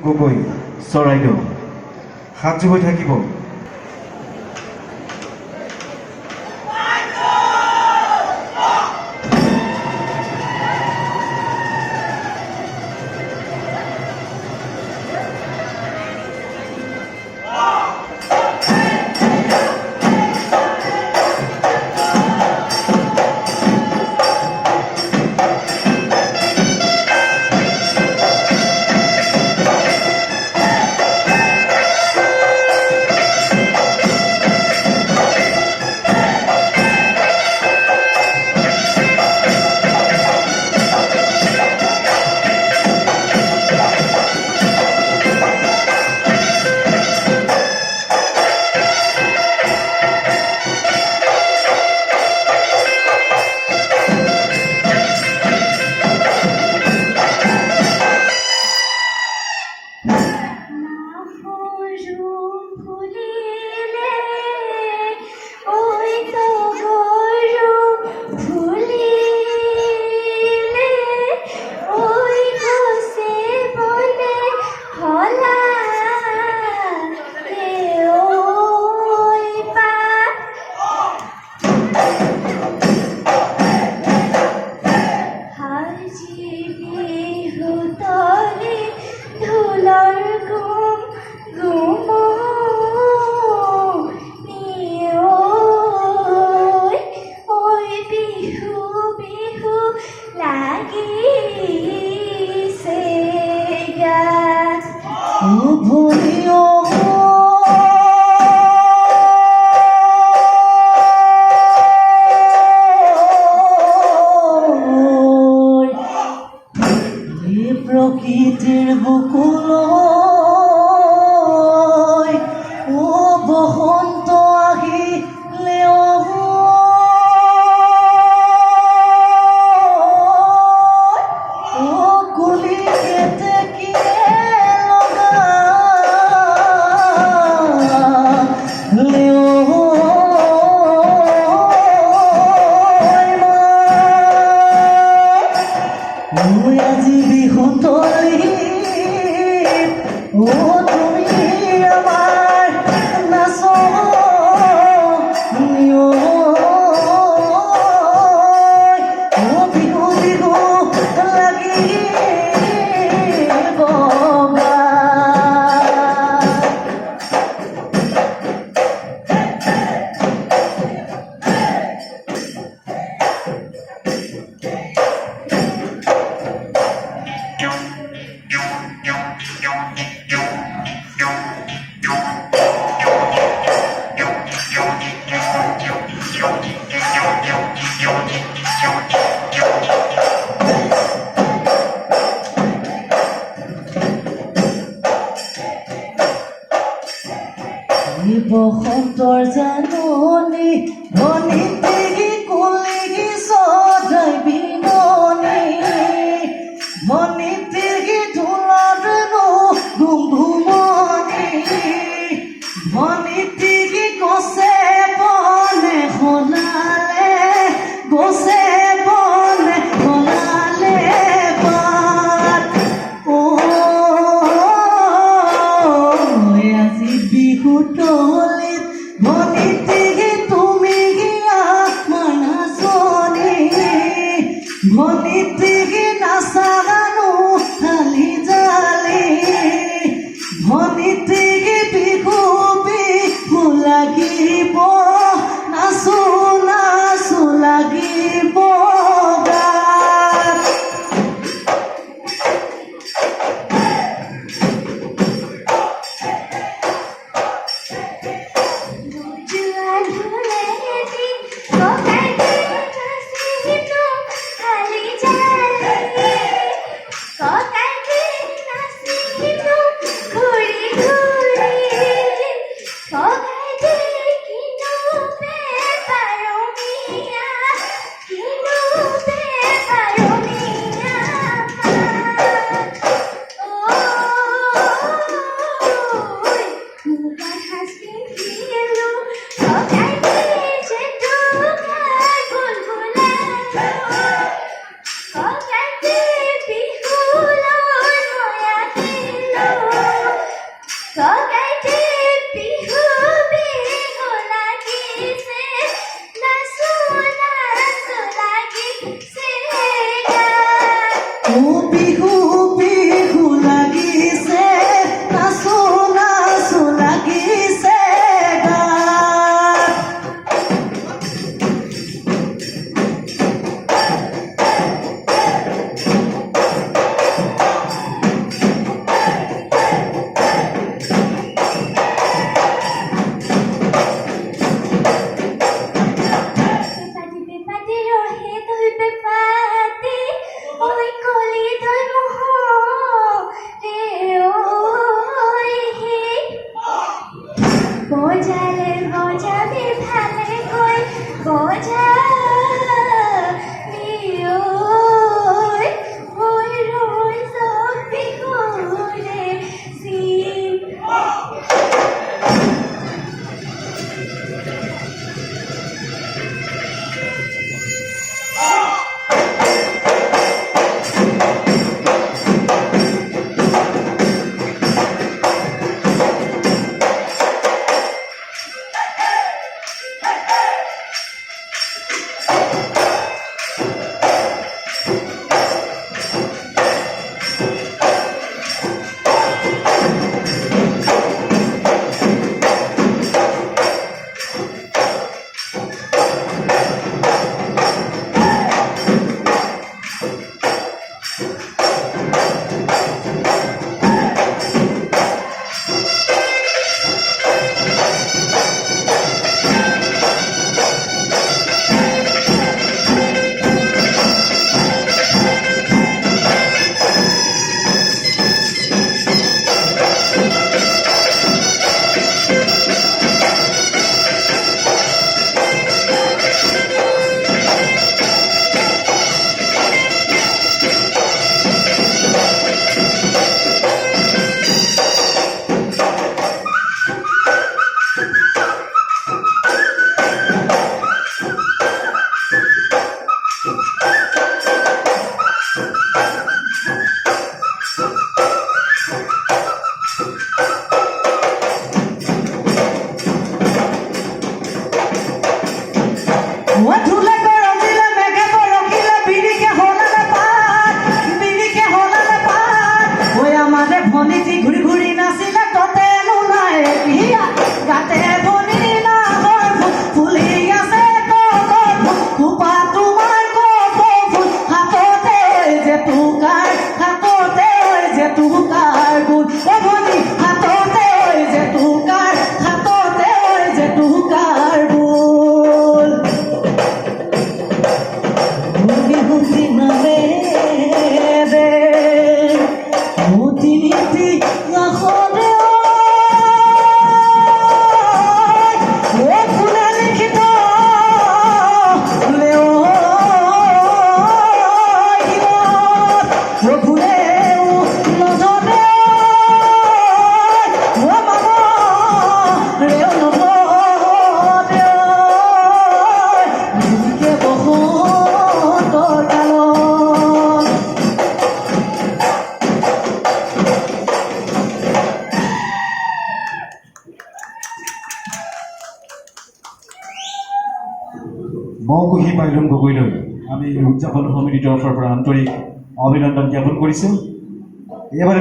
গগৈ চৰাইদেউ হাত জোগৈ থাকিব। প্রকৃতির বুকুল ও বসন্ত আহিলে ও কুলি কেতে কিনে আজি বিহু তলিত ও তুমি আমার নাচনি ও বিহু বিহু লাগি বগা বসন্তৰ জাননী ধনীতি কুলি সদায় বিননি ধনীতি ঢোলৰ ঘুমঘুমনি ধনীতি গছে বনে সলালে গছে বনে সলালে পাত ও আজি বিহু তলিত ধনীতি তুমি গিয়া মানাচো ককাইতে বিহু বিহু লাগিছে নাচো নাচো লাগিছে ও বিহু বিহু লাগিছে নাচো নাচো লাগিছে গাত Pepati rohe tui pepati oi koli tui moho re oi he bojale bojabe bhale koi boja oi roi sob bihore sim ধুলে গরম দিলে মেঘে বরকিলে বিড়িকে হলা না পাত বিড়িকে হলা না পাত ওই আমাদের ভনিজি ঘুরি ঘুরি নাচিলে ততে নুনাই পিয়া গাতে বনি না হয় ফুলি আছে কুপা তোমার ফুল হাততে যে তুকার হাততে যে তুকার গুণ ও ভনি হাততে যে তুকার হাততে যে তুকার গুণ Hundi hundi name de Muti niti na khode O phule likhito le o O phule no jode O mama re no jode Ke boho মৌকুহি Bailung গগৈলৈ আমি উদযাপন সমিতিৰ তৰফৰ পৰা আন্তৰিক অভিনন্দন জ্ঞাপন কৰিছোঁ। এবাৰ